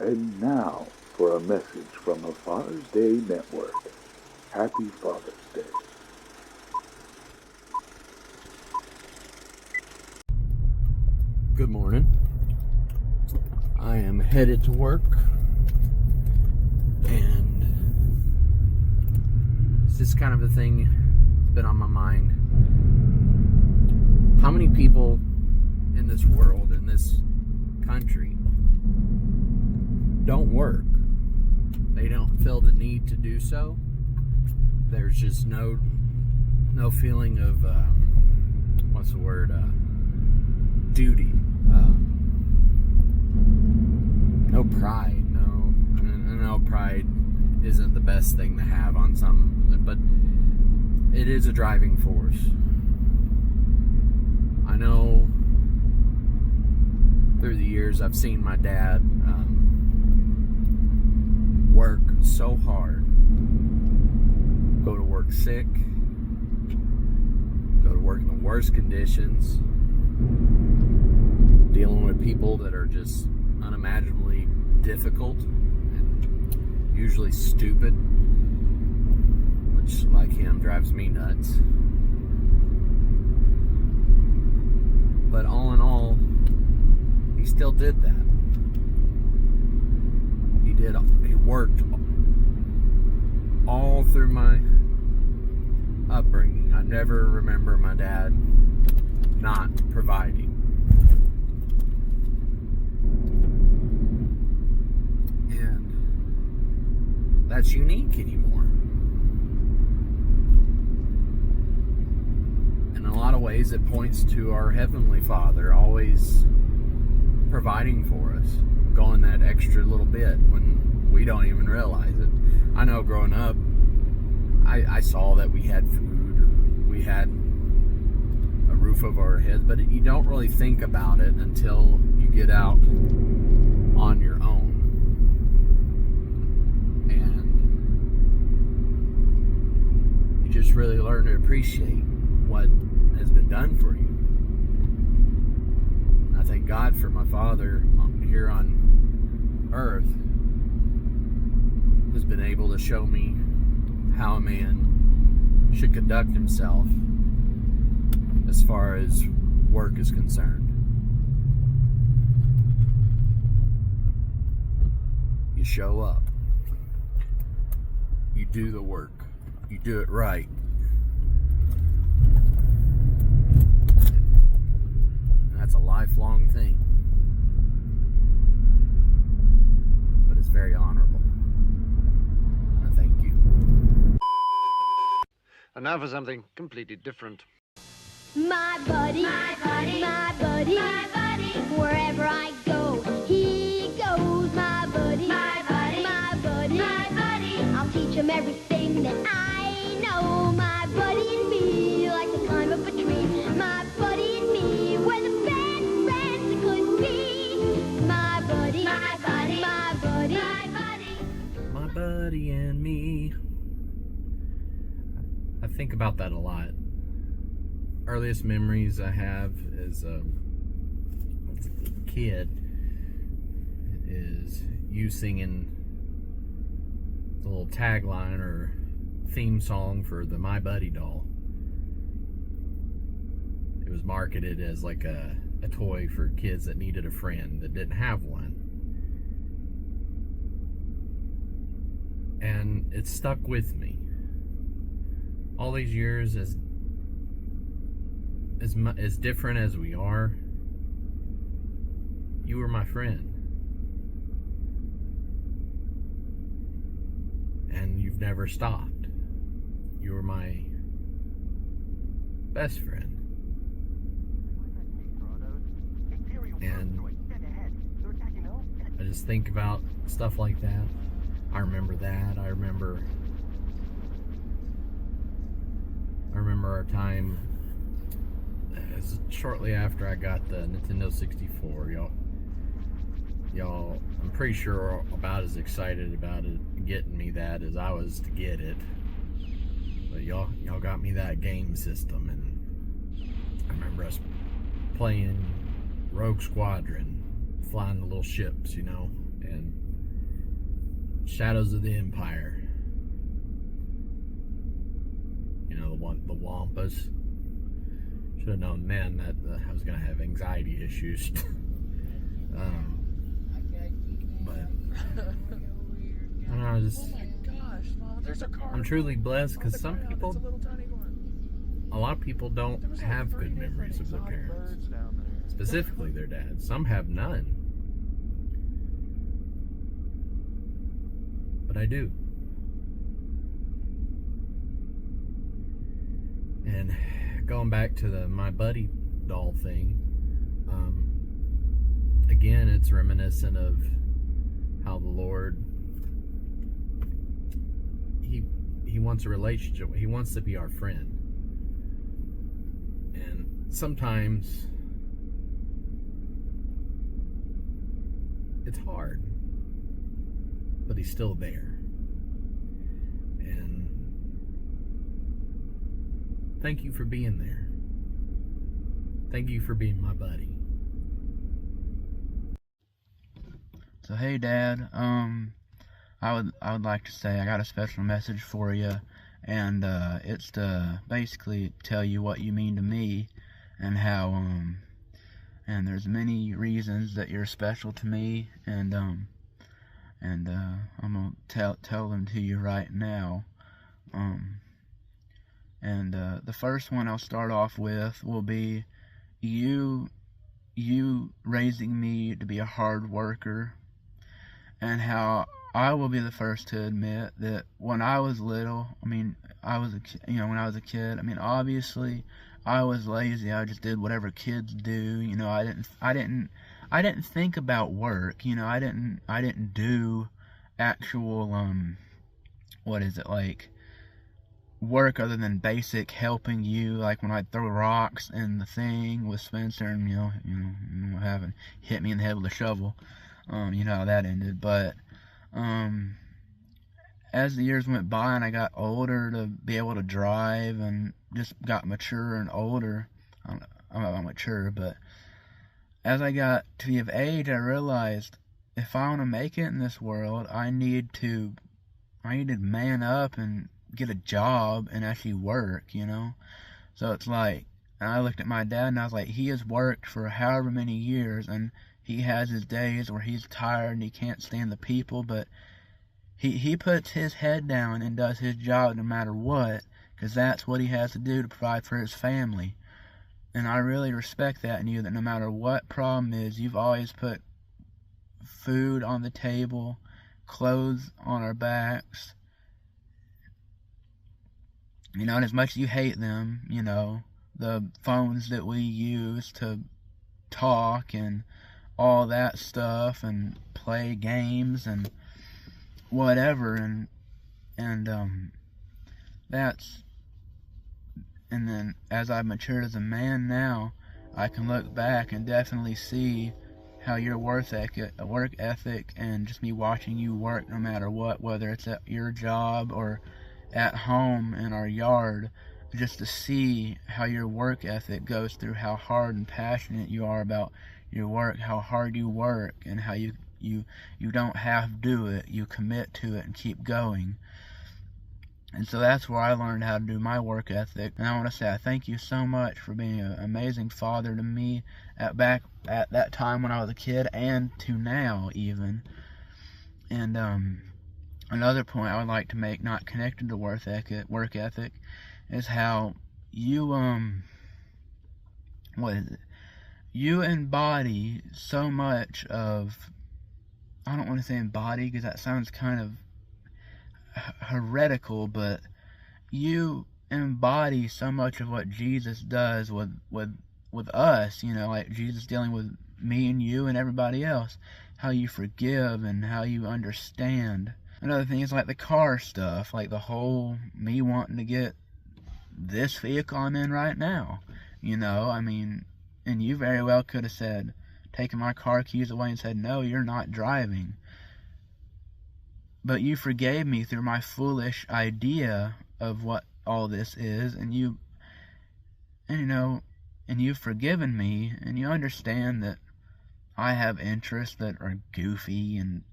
And now for a message from the Father's Day Network. Happy Father's Day. Good morning. I am headed to work, and it's just kind of the thing that's been on my mind. How many people in this world, in this country, don't work? They don't feel the need to do so. There's just no feeling of duty, no pride. I know pride isn't the best thing to have on some, but it is a driving force. I know through the years I've seen my dad work so hard, go to work sick, go to work in the worst conditions, dealing with people that are just unimaginably difficult and usually stupid, which, like him, drives me nuts. But all in all, he still did that. He worked all through my upbringing. I never remember my dad not providing. And that's unique anymore. In a lot of ways, it points to our Heavenly Father always providing for us, going that extra little bit when we don't even realize it. I know growing up, I saw that we had food, we had a roof over our heads, but you don't really think about it until you get out on your own. And you just really learn to appreciate what has been done for you. I thank God for my father here on earth, has been able to show me how a man should conduct himself as far as work is concerned. You show up. You do the work. You do it right. And that's a lifelong thing. But it's very honorable. And I thank you. And now for something completely different. My buddy, my buddy, my buddy, my buddy. Wherever I go, he goes. My buddy, my buddy, my buddy, my buddy. I'll teach him everything that I know. My buddy and me like to climb up a tree. My buddy and me, we're the best friends it could be. My buddy, my buddy, my buddy, my buddy. My buddy and me. I think about that a lot. Earliest memories I have as a kid is you singing the little tagline or theme song for the My Buddy doll. It was marketed as like a toy for kids that needed a friend that didn't have one. And it stuck with me. All these years, as different as we are, you were my friend. And you've never stopped. You were my best friend. And I just think about stuff like that. I remember that. I remember our time shortly after I got the Nintendo 64. Y'all, I'm pretty sure about as excited about it getting me that as I was to get it. But y'all got me that game system, and I remember us playing Rogue Squadron, flying the little ships, and Shadows of the Empire. You know, the Wampas. Should have known then that I was going to have anxiety issues. But I don't know, Oh my gosh, Mom, there's a car. I'm truly blessed because some people, It's a little tiny one. a lot of people don't There was like have three good memories of their different exotic parents, birds down there. specifically their dads. Some have none, but I do. And going back to the My Buddy doll thing, again, it's reminiscent of how the Lord, he wants a relationship. He wants to be our friend. And sometimes it's hard, but he's still there. And thank you for being there. Thank you for being my buddy. So hey Dad, I would like to say I got a special message for you, and it's to basically tell you what you mean to me, and how and there's many reasons that you're special to me, and I'm gonna tell them to you right now. The first one I'll start off with will be you raising me to be a hard worker, and how I will be the first to admit that when I was little, when I was a kid, obviously I was lazy. I just did whatever kids do. I didn't think about work. I didn't do actual work other than basic helping you, like when I'd throw rocks in the thing with Spencer, and having hit me in the head with a shovel. You know how that ended. But as the years went by and I got older to be able to drive, and just got mature and older, I'm not mature, but as I got to be of age, I realized if I want to make it in this world, I need to man up and get a job and actually work, So it's like, and I looked at my dad and I was like, he has worked for however many years, and he has his days where he's tired and he can't stand the people, but he puts his head down and does his job no matter what, because that's what he has to do to provide for his family. And I really respect that in you, that no matter what problem is, you've always put food on the table, clothes on our backs, and as much as you hate them, the phones that we use to talk and all that stuff and play games and whatever, and then as I've matured as a man now, I can look back and definitely see how your work ethic and just me watching you work no matter what, whether it's at your job or at home in our yard, just to see how your work ethic goes through, how hard and passionate you are about your work, how hard you work, and how you don't half do it, you commit to it and keep going. And so that's where I learned how to do my work ethic. And I want to say I thank you so much for being an amazing father to me back at that time when I was a kid, and to now even. And another point I would like to make, not connected to work ethic, is how you you embody so much of, I don't want to say embody because that sounds kind of heretical, but you embody so much of what Jesus does with us, like Jesus dealing with me and you and everybody else, how you forgive and how you understand. Another thing is like the car stuff, like the whole me wanting to get this vehicle I'm in right now, and you very well could have said, taken my car keys away and said, no, you're not driving. But you forgave me through my foolish idea of what all this is, and you've forgiven me, and you understand that I have interests that are goofy and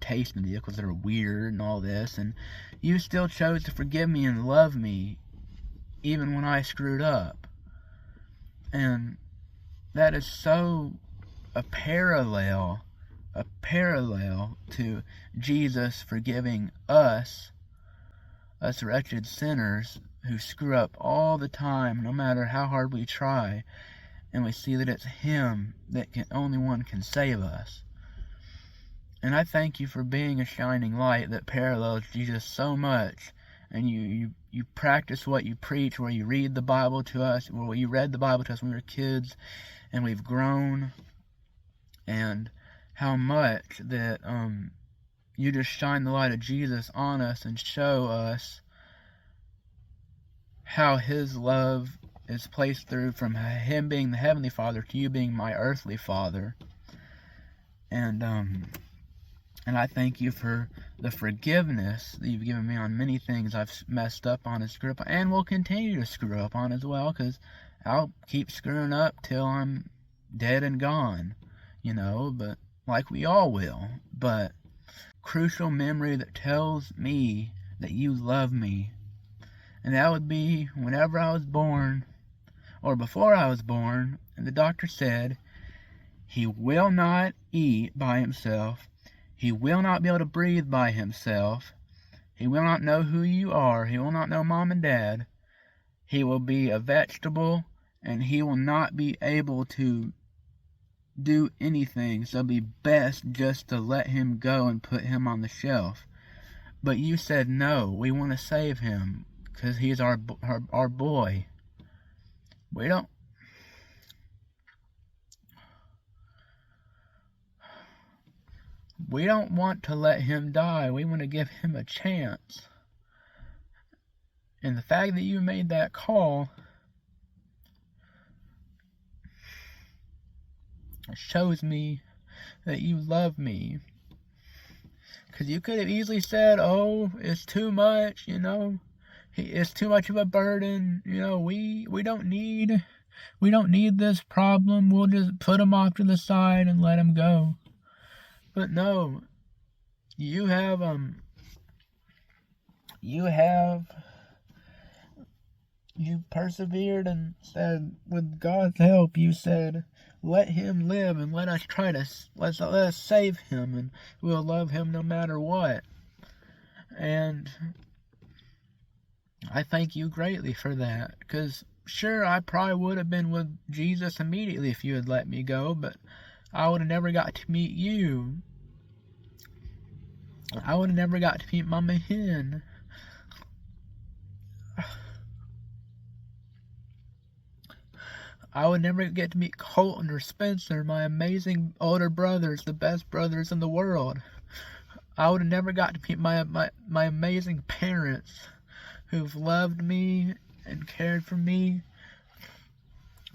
transportation vehicles that are weird and all this, and you still chose to forgive me and love me even when I screwed up. And that is so a parallel to Jesus forgiving us wretched sinners who screw up all the time, no matter how hard we try, and we see that it's Him that only one can save us. And I thank you for being a shining light that parallels Jesus so much, and you practice what you preach, where you read the Bible to us, where you read the Bible to us when we were kids, and we've grown, and how much that you just shine the light of Jesus on us and show us how His love is placed through from Him being the Heavenly Father to you being my earthly Father. And I thank you for the forgiveness that you've given me on many things I've messed up on and screwed up, and will continue to screw up on as well, because I'll keep screwing up till I'm dead and gone, but like we all will. But crucial memory that tells me that you love me, and that would be whenever I was born, or before I was born, and the doctor said, he will not eat by himself, he will not be able to breathe by himself, he will not know who you are, he will not know Mom and Dad, he will be a vegetable, and he will not be able to do anything, so it'd be best just to let him go and put him on the shelf. But you said no, we want to save him, because he's our boy. We don't want to let him die, we want to give him a chance. And the fact that you made that call shows me that you love me. Because you could have easily said, oh, it's too much, it's too much of a burden, we don't need this problem, we'll just put him off to the side and let him go. But no, you persevered and said, with God's help, you said, let him live and let us save him, and we'll love him no matter what. And I thank you greatly for that, because sure, I probably would have been with Jesus immediately if you had let me go, but I would have never got to meet you. I would have never got to meet Mama Hen. I would never get to meet Colton or Spencer, my amazing older brothers, the best brothers in the world. I would have never got to meet my amazing parents who've loved me and cared for me,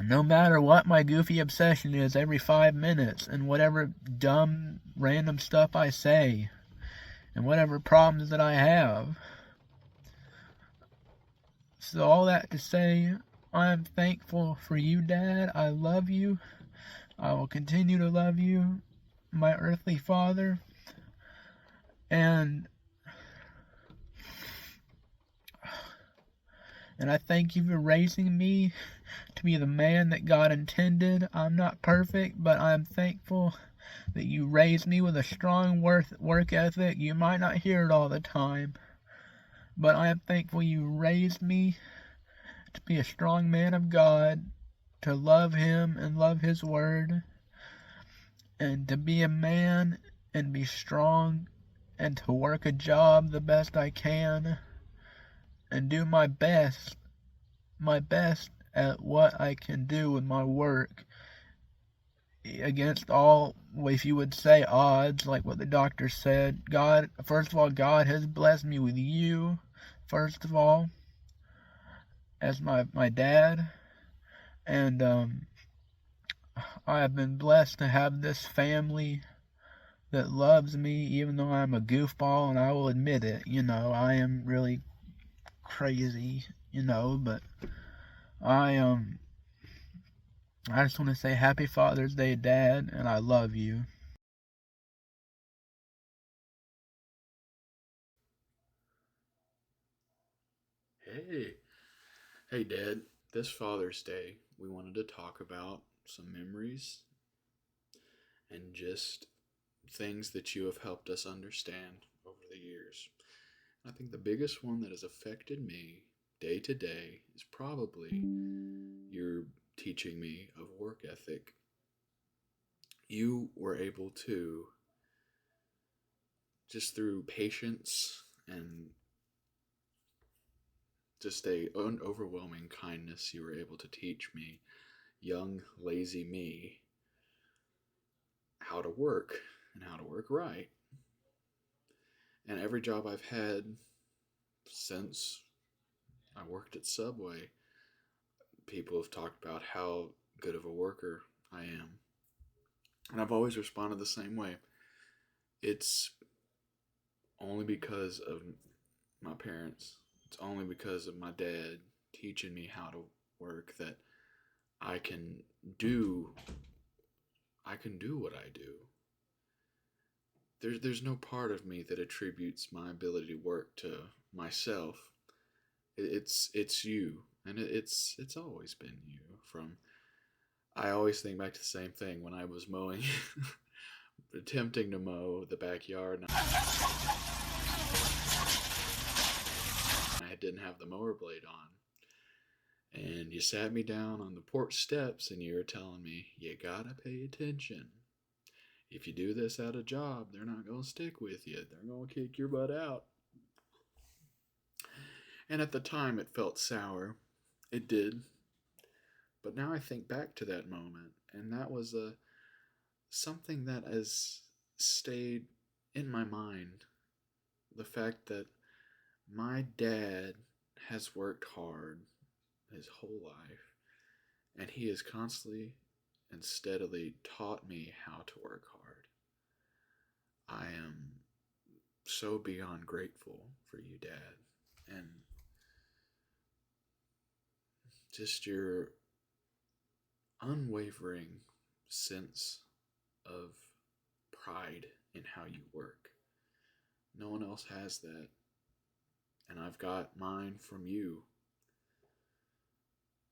no matter what my goofy obsession is every 5 minutes, and whatever dumb, random stuff I say, and whatever problems that I have. So all that to say, I'm thankful for you, Dad. I love you. I will continue to love you, my earthly father. And I thank you for raising me to be the man that God intended. I'm not perfect, but I'm thankful that you raised me with a strong work ethic. You might not hear it all the time, but I am thankful you raised me to be a strong man of God, to love Him and love His Word, and to be a man and be strong, and to work a job the best I can, and do my best at what I can do with my work, against all, if you would say, odds, like what the doctor said. First of all, God has blessed me with you, first of all, as my dad, and I have been blessed to have this family that loves me, even though I'm a goofball, and I will admit it, I am really crazy, but I just want to say Happy Father's Day, Dad, and I love you. Hey. Hey, Dad. This Father's Day, we wanted to talk about some memories and just things that you have helped us understand over the years. I think the biggest one that has affected me day to day is probably your teaching me of work ethic. You were able to, just through patience and just an overwhelming kindness, you were able to teach me, young, lazy me, how to work and how to work right. And every job I've had since I worked at Subway, people have talked about how good of a worker I am. And I've always responded the same way. It's only because of my parents. It's only because of my dad teaching me how to work that I can do what I do. There's no part of me that attributes my ability to work to myself. It's you, and it's always been you. I always think back to the same thing when I was mowing, attempting to mow the backyard. And I didn't have the mower blade on, and you sat me down on the porch steps, and you were telling me you gotta pay attention. If you do this at a job, they're not gonna stick with you. They're gonna kick your butt out. And at the time, it felt sour. It did. But now I think back to that moment, and that was something that has stayed in my mind. The fact that my dad has worked hard his whole life, and he has constantly and steadily taught me how to work hard. I am so beyond grateful for you, Dad, and just your unwavering sense of pride in how you work. No one else has that, and I've got mine from you.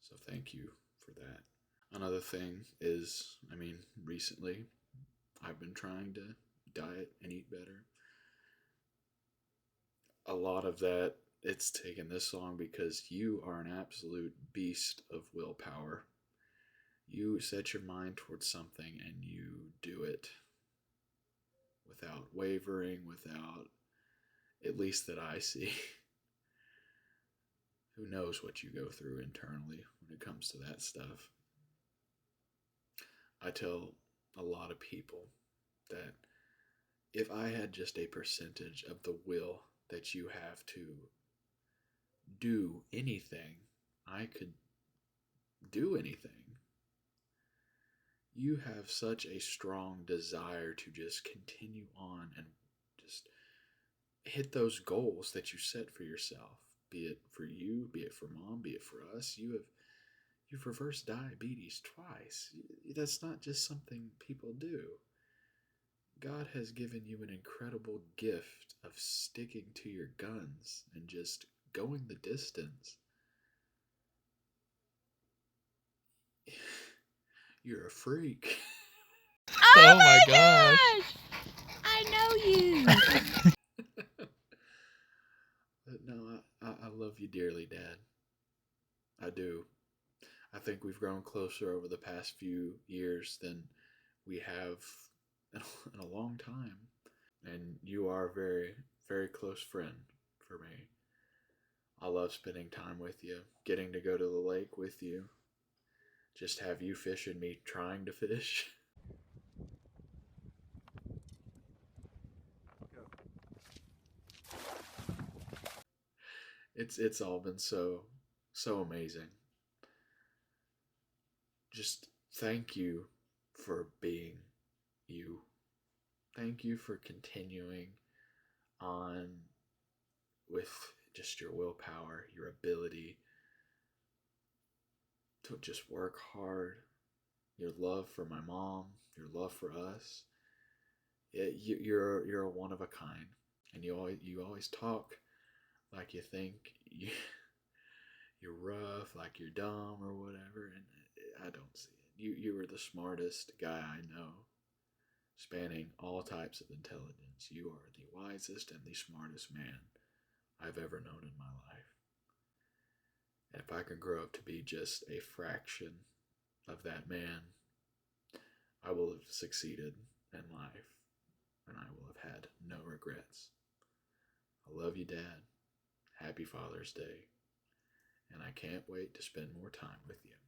So thank you for that. Another thing is, recently I've been trying to diet and eat better. A lot of that, it's taken this long because you are an absolute beast of willpower. You set your mind towards something and you do it without wavering, without, at least that I see. Who knows what you go through internally when it comes to that stuff. I tell a lot of people that if I had just a percentage of the will that you have to do anything, I could do anything. You have such a strong desire to just continue on and just hit those goals that you set for yourself, be it for you, be it for Mom, be it for us. You've reversed diabetes twice. That's not just something people do. God has given you an incredible gift of sticking to your guns and just going the distance. You're a freak. Oh my gosh. I know you. But no, I love you dearly, Dad. I do. I think we've grown closer over the past few years than we have in a long time. And you are a very, very close friend for me. I love spending time with you, getting to go to the lake with you, just have you fish and me trying to fish. It's all been so amazing. Just thank you for being you. Thank you for continuing on with just your willpower, your ability to just work hard, your love for my mom, your love for us. You're a one of a kind, and you always talk like you think you're rough, like you're dumb or whatever, and I don't see it. You are the smartest guy I know, spanning all types of intelligence. You are the wisest and the smartest man I've ever known in my life. And if I can grow up to be just a fraction of that man, I will have succeeded in life, and I will have had no regrets. I love you, Dad. Happy Father's Day. And I can't wait to spend more time with you.